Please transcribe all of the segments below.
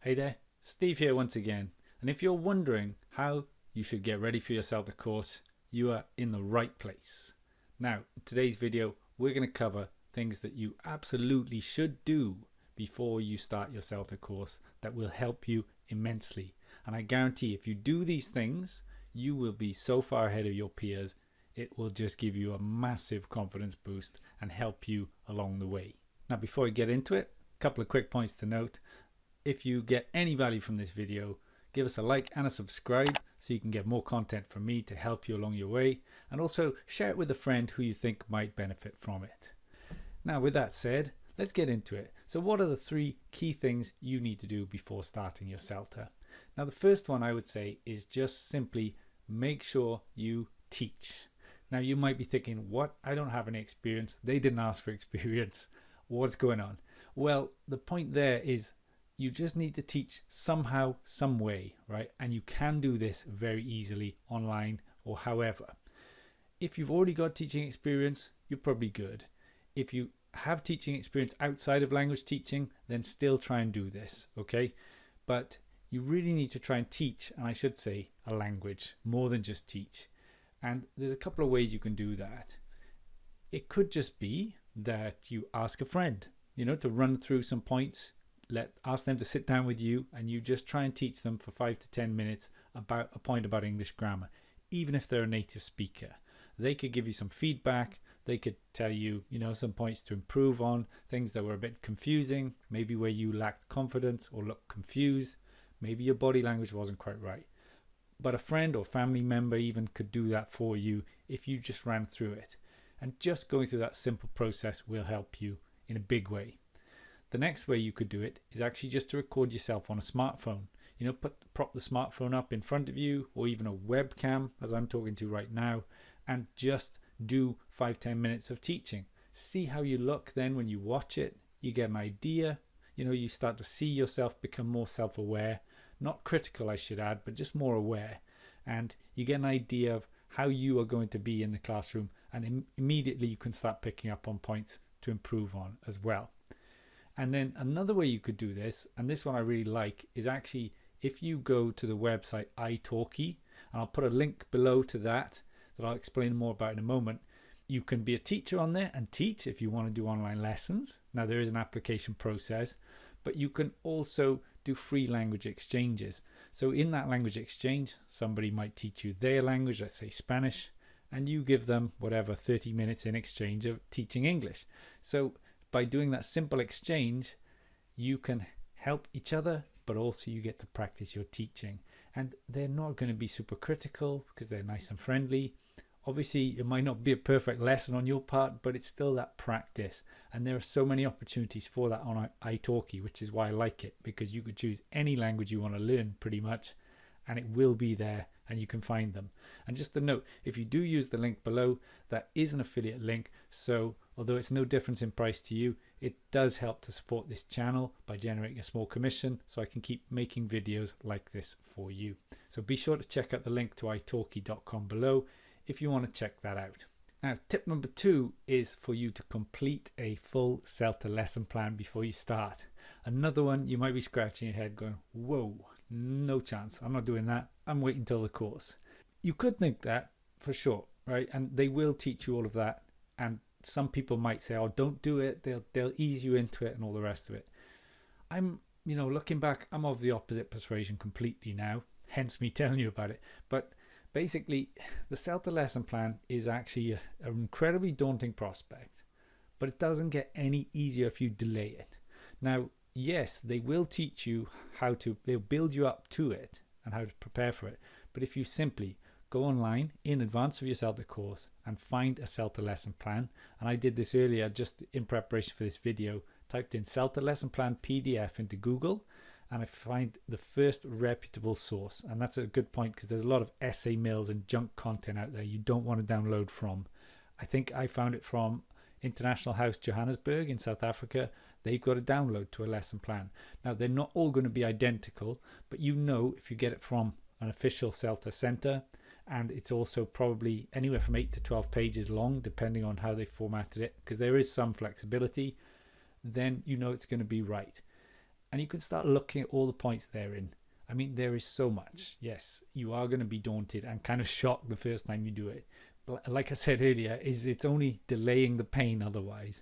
Hey there, Steve here once again. And if you're wondering how you should get ready for your CELTA course, you are in the right place. Now, in today's video, we're going to cover things that you absolutely should do before you start your CELTA course that will help you immensely. And I guarantee if you do these things, you will be so far ahead of your peers, it will just give you a massive confidence boost and help you along the way. Now, before we get into it, a couple of quick points to note. If you get any value from this video, give us a like and a subscribe so you can get more content from me to help you along your way, and also share it with a friend who you think might benefit from it. Now, with that said, let's get into it. So what are the 3 key things you need to do before starting your CELTA? Now, the first one I would say is just simply make sure you teach. Now, you might be thinking, what? I don't have any experience. They didn't ask for experience. What's going on? Well, the point there is you just need to teach somehow, some way, right? And you can do this very easily online or however. If you've already got teaching experience, you're probably good. If you have teaching experience outside of language teaching, then still try and do this, okay? But you really need to try and teach, and I should say a language, more than just teach. And there's a couple of ways you can do that. It could just be that you ask a friend, to run through some points. Ask them to sit down with you and you just try and teach them for 5 to 10 minutes about a point about English grammar, even if they're a native speaker. They could give you some feedback. They could tell you, some points to improve on, things that were a bit confusing, maybe where you lacked confidence or looked confused, maybe your body language wasn't quite right. But a friend or family member even could do that for you if you just ran through it. And just going through that simple process will help you in a big way. The next way you could do it is actually just to record yourself on a smartphone. Prop the smartphone up in front of you, or even a webcam as I'm talking to right now, and just do 5-10 minutes of teaching. See how you look then when you watch it. You get an idea. You start to see yourself become more self-aware, not critical I should add, but just more aware. And you get an idea of how you are going to be in the classroom, and immediately you can start picking up on points to improve on as well. And then another way you could do this, and this one I really like, is actually if you go to the website italki, and I'll put a link below to that I'll explain more about in a moment. You can be a teacher on there and teach if you want to do online lessons. Now, there is an application process, but you can also do free language exchanges. So in that language exchange, somebody might teach you their language, let's say Spanish, and you give them 30 minutes in exchange of teaching English. So by doing that simple exchange, you can help each other, but also you get to practice your teaching. And they're not going to be super critical because they're nice and friendly. Obviously, it might not be a perfect lesson on your part, but it's still that practice. And there are so many opportunities for that on italki, which is why I like it, because you could choose any language you want to learn pretty much, and it will be there and you can find them. And just a note, if you do use the link below, that is an affiliate link. So although it's no difference in price to you, it does help to support this channel by generating a small commission so I can keep making videos like this for you. So be sure to check out the link to italki.com below if you want to check that out. Now, tip number 2 is for you to complete a full CELTA lesson plan before you start. Another one, you might be scratching your head going, whoa, no chance, I'm not doing that, I'm waiting till the course. You could think that for sure, right? And they will teach you all of that, and some people might say, oh, don't do it, they'll ease you into it and all the rest of it. I'm, looking back, I'm of the opposite persuasion completely now, hence me telling you about it. But basically, the CELTA lesson plan is actually an incredibly daunting prospect, but it doesn't get any easier if you delay it. Now, yes, they will teach you they'll build you up to it and how to prepare for it. But if you simply go online in advance of your CELTA course and find a CELTA lesson plan, and I did this earlier just in preparation for this video, typed in CELTA lesson plan PDF into Google, and I find the first reputable source. And that's a good point because there's a lot of essay mills and junk content out there you don't want to download from. I think I found it from International House Johannesburg in South Africa. They've got a download to a lesson plan. Now, they're not all going to be identical, but if you get it from an official CELTA center, and it's also probably anywhere from 8 to 12 pages long, depending on how they formatted it, because there is some flexibility, then it's going to be right. and you can start looking at all the points therein. I mean, there is so much. Yes, you are going to be daunted and kind of shocked the first time you do it. But like I said earlier, it's only delaying the pain otherwise.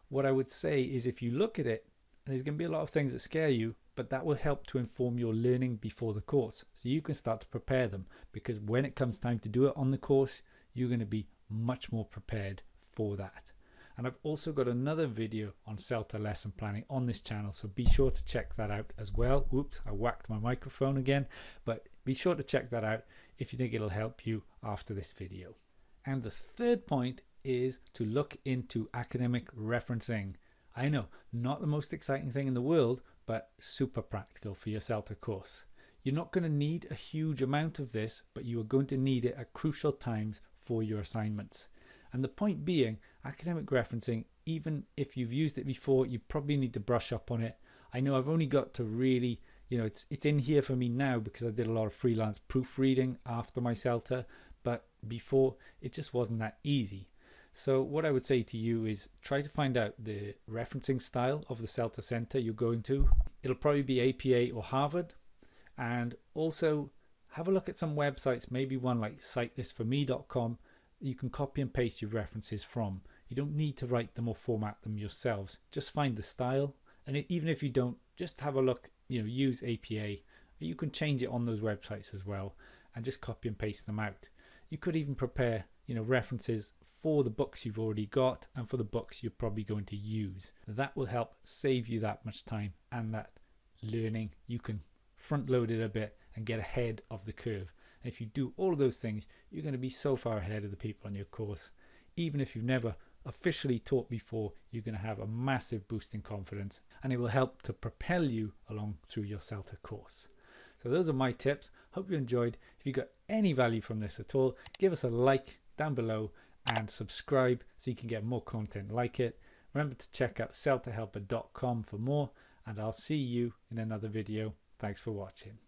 What I would say is if you look at it, there's going to be a lot of things that scare you, but that will help to inform your learning before the course. So you can start to prepare them, because when it comes time to do it on the course, you're going to be much more prepared for that. And I've also got another video on CELTA lesson planning on this channel, so be sure to check that out as well. Oops, I whacked my microphone again, but be sure to check that out if you think it'll help you after this video. And the third point is to look into academic referencing. I know, not the most exciting thing in the world, but super practical for your CELTA course. You're not going to need a huge amount of this, but you are going to need it at crucial times for your assignments. And the point being, academic referencing, even if you've used it before, you probably need to brush up on it. I know I've only got to really, it's in here for me now because I did a lot of freelance proofreading after my CELTA, but before it just wasn't that easy. So what I would say to you is try to find out the referencing style of the CELTA center you're going to. It'll probably be APA or Harvard. And also have a look at some websites, maybe one like citethis4me.com. You can copy and paste your references from. You don't need to write them or format them yourselves. Just find the style. And even if you don't, just have a look, use APA. You can change it on those websites as well and just copy and paste them out. You could even prepare, references for the books you've already got and for the books you're probably going to use. That will help save you that much time and that learning. You can front load it a bit and get ahead of the curve. And if you do all of those things, you're going to be so far ahead of the people on your course. Even if you've never officially taught before, you're going to have a massive boost in confidence, and it will help to propel you along through your CELTA course. So those are my tips. Hope you enjoyed. If you got any value from this at all, give us a like down below and subscribe so you can get more content like it. Remember to check out celtahelper.com for more, and I'll see you in another video. Thanks for watching.